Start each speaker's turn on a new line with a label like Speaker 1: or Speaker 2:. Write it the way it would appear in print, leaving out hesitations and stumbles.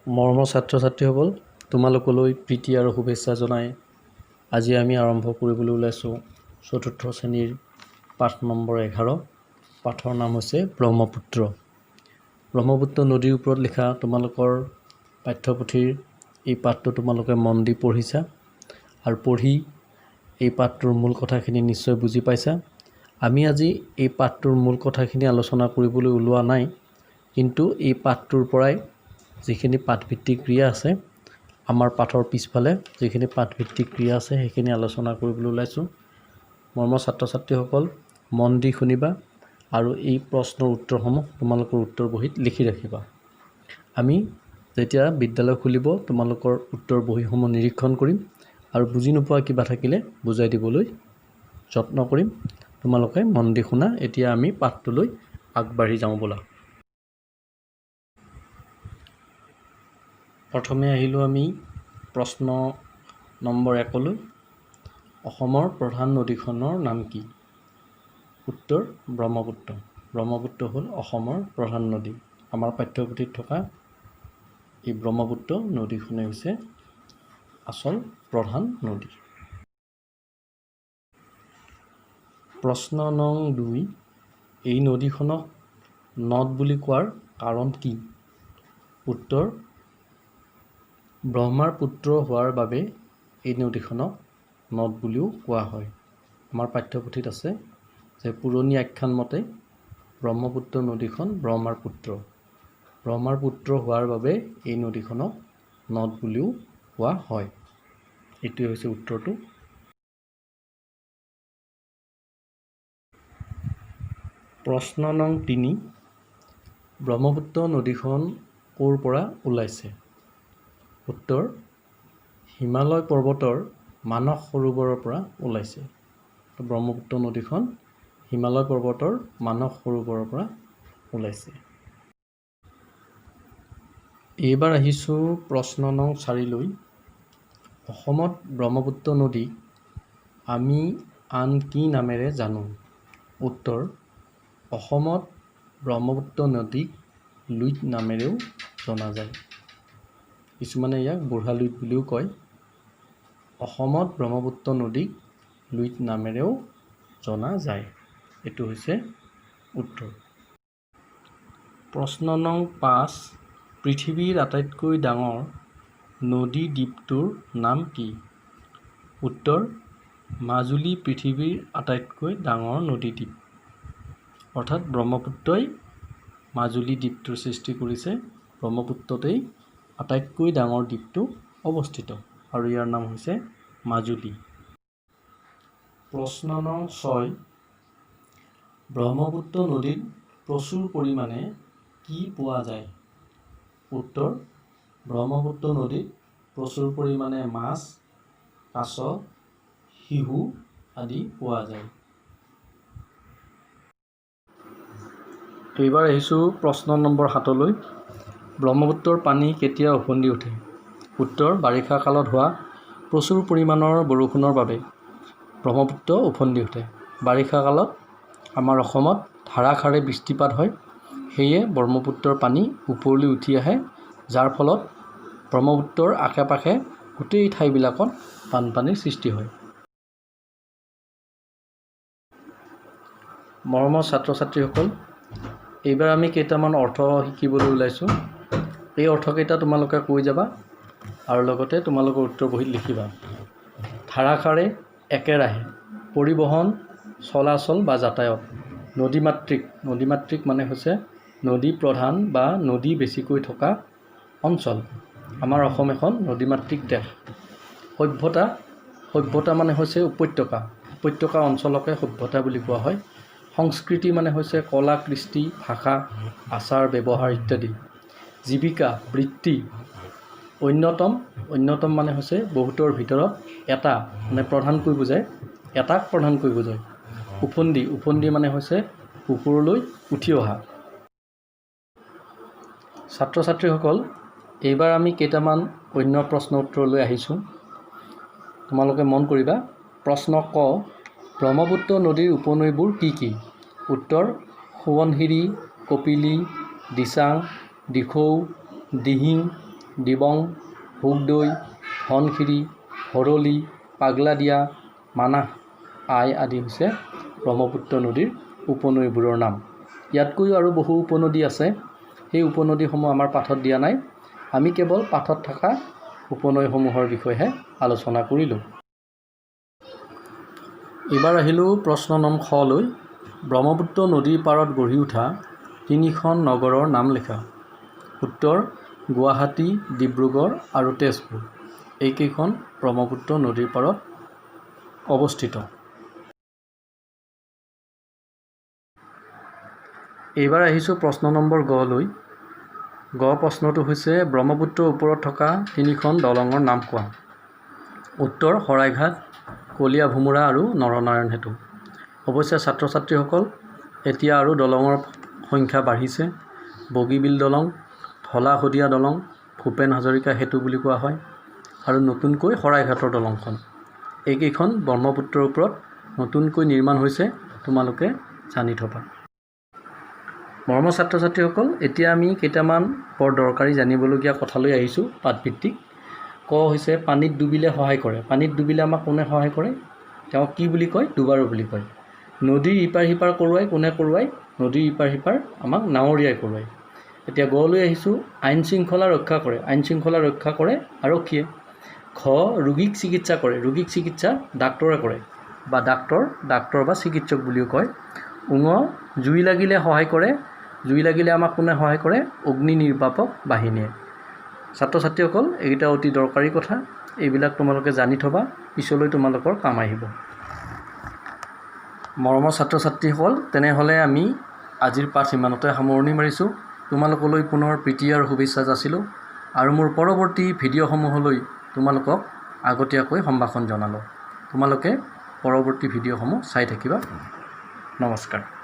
Speaker 1: মৰমৰ ছাত্ৰ ছাত্ৰীসকল, তোমালোকলৈ প্ৰীতি আৰু শুভেচ্ছা জনাই আজি আমি আৰম্ভ কৰিবলৈ ওলাইছোঁ চতুৰ্থ শ্ৰেণীৰ পাঠ নম্বৰ 11। পাঠৰ নাম হৈছে ব্ৰহ্মপুত্ৰ। ব্ৰহ্মপুত্ৰ নদীৰ ওপৰত লিখা তোমালোকৰ পাঠ্যপুথিৰ এই পাঠটো তোমালোকে মন দি পঢ়িছা আৰু পঢ়ি এই পাঠটোৰ মূল কথাখিনি নিশ্চয় বুজি পাইছা। আমি আজি এই পাঠটোৰ মূল কথাখিনি আলোচনা কৰিবলৈ ওলোৱা নাই, কিন্তু এই পাঠটোৰ পৰাই যিখিনি পাঠভিত্তিক ক্ৰিয়া আছে, আমাৰ পাঠৰ পিছফালে যিখিনি পাঠভিত্তিক ক্ৰিয়া আছে সেইখিনি আলোচনা কৰিবলৈ ওলাইছোঁ। মৰমৰ ছাত্ৰ ছাত্ৰীসকল, মন দি শুনিবা আৰু এই প্ৰশ্নৰ উত্তৰসমূহ তোমালোকৰ উত্তৰ বহীত লিখি ৰাখিবা। আমি যেতিয়া বিদ্যালয় খুলিব তোমালোকৰ উত্তৰ বহীসমূহ নিৰীক্ষণ কৰিম আৰু বুজি নোপোৱা কিবা থাকিলে বুজাই দিবলৈ যত্ন কৰিম। তোমালোকে মন দি শুনা। এতিয়া আমি পাঠটোলৈ আগবাঢ়ি যাওঁ ব'লা। প্ৰথমে আহিলোঁ আমি প্ৰশ্ন নম্বৰ 1লৈ। অসমৰ প্ৰধান নদীখনৰ নাম কি? উত্তৰ ব্ৰহ্মপুত্ৰ। ব্ৰহ্মপুত্ৰ হ'ল অসমৰ প্ৰধান নদী। আমাৰ পাঠ্যপুথিত থকা এই ব্ৰহ্মপুত্ৰ নদীখনেই হৈছে আচল প্ৰধান নদী। প্ৰশ্ন নং 2, এই নদীখনক নদ বুলি কোৱাৰ কাৰণ কি? উত্তৰ ব্ৰহ্মাৰ পুত্ৰ হোৱাৰ বাবে এই নদীখনক নদ বুলিও কোৱা হয়। আমাৰ পাঠ্যপুথিত আছে যে পুৰণি আখ্যান মতে ব্ৰহ্মপুত্ৰ নদীখন ব্ৰহ্মাৰ পুত্ৰ। ব্ৰহ্মাৰ পুত্ৰ হোৱাৰ বাবে এই নদীখনক নদ বুলিও কোৱা হয়। এইটোৱে হৈছে উত্তৰটো। প্ৰশ্ন নং 3, ব্ৰহ্মপুত্ৰ নদীখন ক'ৰ পৰা ওলাইছে? উত্তৰ হিমালয় পৰ্বতৰ মানস সৰোবৰৰ পৰা ওলাইছে। ব্ৰহ্মপুত্ৰ নদীখন হিমালয় পৰ্বতৰ মানস সৰোবৰৰ পৰা ওলাইছে। এইবাৰ আহিছোঁ প্ৰশ্ন নং 4লৈ। অসমত ব্ৰহ্মপুত্ৰ নদীক আমি আন কি নামেৰে জানো? উত্তৰ অসমত ব্ৰহ্মপুত্ৰ নদীক লুইত নামেৰেও জনা যায়। কিছুমানে ইয়াক বুঢ়া লুইত বুলিও কয়। অসমত ব্ৰহ্মপুত্ৰ নদীক লুইত নামেৰেও জনা যায়। এইটো হৈছে উত্তৰ। প্ৰশ্ন নং 5, পৃথিৱীৰ আটাইতকৈ ডাঙৰ নদী দ্বীপটোৰ নাম কি? উত্তৰ মাজুলী পৃথিৱীৰ আটাইতকৈ ডাঙৰ নদী দ্বীপ। অৰ্থাৎ ব্ৰহ্মপুত্ৰই মাজুলী দ্বীপটোৰ সৃষ্টি কৰিছে। ব্ৰহ্মপুত্ৰতেই আটাইতকৈ ডাঙৰ দ্বীপটো অৱস্থিত আৰু ইয়াৰ নাম হৈছে মাজুলী। প্ৰশ্ন নং 6, ব্ৰহ্মপুত্ৰ নদীত প্ৰচুৰ পৰিমাণে কি পোৱা যায়? উত্তৰ ব্ৰহ্মপুত্ৰ নদীত প্ৰচুৰ পৰিমাণে মাছ, কাছ, শিহু আদি পোৱা যায়। এইবাৰ আহিছোঁ প্ৰশ্ন নম্বৰ 7লৈ। ব্ৰহ্মপুত্ৰৰ পানী কেতিয়া উফন্দি উঠে? উত্তৰ বাৰিষা কালত হোৱা প্ৰচুৰ পৰিমাণৰ বৰষুণৰ বাবে ব্ৰহ্মপুত্ৰ উফন্দি উঠে। বাৰিষা কালত আমাৰ অসমত ধাৰাসাৰে বৃষ্টিপাত হয়। সেয়ে ব্ৰহ্মপুত্ৰৰ পানী ওপৰলৈ উঠি আহে, যাৰ ফলত ব্ৰহ্মপুত্ৰৰ আশে পাশে গোটেই ঠাইবিলাকত বানপানীৰ সৃষ্টি হয়। মৰমৰ ছাত্ৰ ছাত্ৰীসকল, এইবাৰ আমি কেইটামান অৰ্থ শিকিবলৈ ওলাইছোঁ। এই অৰ্থকেইটা তোমালোকে কৈ যাবা আৰু লগতে তোমালোকৰ উত্তৰ বহীত লিখিবা। ধাৰাসাৰে, একেৰাহে, পৰিবহণ, চলাচল বা যাতায়ত। নদীমাতৃক, নদীমাতৃক মানে হৈছে নদী প্ৰধান বা নদী বেছিকৈ থকা অঞ্চল। আমাৰ অসম এখন নদীমাতৃক দেশ। সভ্যতা, সভ্যতা মানে হৈছে উপত্যকা। উপত্যকা অঞ্চলকে সভ্যতা বুলি কোৱা হয়। সংস্কৃতি মানে হৈছে কলা কৃষ্টি, ভাষা, আচাৰ ব্যৱহাৰ ইত্যাদি। জীৱিকা, বৃত্তি। অন্যতম, অন্যতম মানে হৈছে বহুতৰ ভিতৰত এটা, মানে প্ৰধানকৈ বুজায়, এটাক প্ৰধানকৈ বুজায়। উফন্দি, উফন্দি মানে হৈছে ওপৰলৈ উঠি অহা। ছাত্ৰ ছাত্ৰীসকল, এইবাৰ আমি কেইটামান অন্য প্ৰশ্ন উত্তৰলৈ আহিছোঁ। তোমালোকে মন কৰিবা। প্ৰশ্ন ক, ব্ৰহ্মপুত্ৰ নদীৰ উপনৈবোৰ কি কি? উত্তৰ সোৱণশিৰি, কপিলী, দিচাং, দিখৌ, দিহিং, দিবং, ভোগদৈ, ধনশিৰি, ভৰলী, পাগলাদিয়া, মানাহ আই আদি হৈছে ব্ৰহ্মপুত্ৰ নদীৰ উপনৈবোৰৰ নাম। ইয়াতকৈও আৰু বহু উপনদী আছে। সেই উপনদীসমূহ আমাৰ পাঠত দিয়া নাই। আমি কেৱল পাঠত থকা উপনৈসমূহৰ বিষয়েহে আলোচনা কৰিলোঁ। এইবাৰ আহিলোঁ প্ৰশ্ন নং খ লৈ। ব্ৰহ্মপুত্ৰ নদীৰ পাৰত গঢ়ি উঠা 3খন নগৰৰ নাম লিখা। উত্তৰ: গুৱাহাটী, ডিব্ৰুগড় আৰু তেজপুৰ। এইকেইখন ব্ৰহ্মপুত্ৰ নদীৰ পাৰত অৱস্থিত। এইবাৰ আহিছোঁ প্ৰশ্ন নম্বৰ গ লৈ। গ প্ৰশ্নটো হৈছে ব্ৰহ্মপুত্ৰৰ ওপৰত থকা 3খন দলঙৰ নাম কোৱা। উত্তৰ: শৰাইঘাট, কলীয়া ভোমোৰা আৰু নৰনাৰায়ণ সেতু। অৱশ্যে ছাত্ৰ ছাত্ৰীসকল এতিয়া আৰু দলঙৰ সংখ্যা বাঢ়িছে। বগীবিল দলং, ঢলা শদিয়া দলং, ভূপেন হাজৰিকা সেতু বুলি কোৱা হয় আৰু নতুনকৈ শৰাইঘাটৰ দলংখন। এইকেইখন ব্ৰহ্মপুত্ৰৰ ওপৰত নতুনকৈ নিৰ্মাণ হৈছে, তোমালোকে জানি থবা। মৰমৰ ছাত্ৰ ছাত্ৰীসকল, এতিয়া আমি কেইটামান বৰ দৰকাৰী জানিবলগীয়া কথালৈ আহিছোঁ পাঠভিত্তিক। ক হৈছে পানীত ডুবিলে সহায় কৰে। পানীত ডুবিলে আমাক কোনে সহায় কৰে? তেওঁ কি বুলি কয়? ডুবাৰু বুলি কয়। নদীৰ ইপাৰ সিপাৰ কৰোৱাই কোনে কৰোৱাই? নদীৰ ইপাৰ সিপাৰ আমাক নাৱৰীয়াই কৰোৱাই। এতিয়া গ লৈ আহিছোঁ আইন শৃংখলা ৰক্ষা কৰে। আইন শৃংখলা ৰক্ষা কৰে আৰক্ষীয়ে। খ ৰোগীক চিকিৎসা কৰে। ৰোগীক চিকিৎসা ডাক্তৰে কৰে বা ডাক্তৰ বা চিকিৎসক বুলিও কয়। ঙ জুই লাগিলে সহায় কৰে। জুই লাগিলে আমাক কোনে সহায় কৰে? অগ্নি নিৰ্বাপক বাহিনীয়ে। ছাত্ৰ ছাত্ৰীসকল, এইকেইটা অতি দৰকাৰী কথা। এইবিলাক তোমালোকে জানি থবা, পিছলৈ তোমালোকৰ কাম আহিব। মৰমৰ ছাত্ৰ ছাত্ৰীসকল, তেনেহ'লে আমি আজিৰ পাঠ ইমানতে সামৰণি মাৰিছোঁ। তোমালোকলৈ পুনৰ প্ৰীতি আৰু শুভেচ্ছা যাচিলোঁ আৰু মোৰ পৰৱৰ্তী ভিডিঅ'সমূহলৈ তোমালোকক আগতীয়াকৈ সম্ভাষণ জনালোঁ। তোমালোকে পৰৱৰ্তী ভিডিঅ'সমূহ চাই থাকিবা। নমস্কাৰ।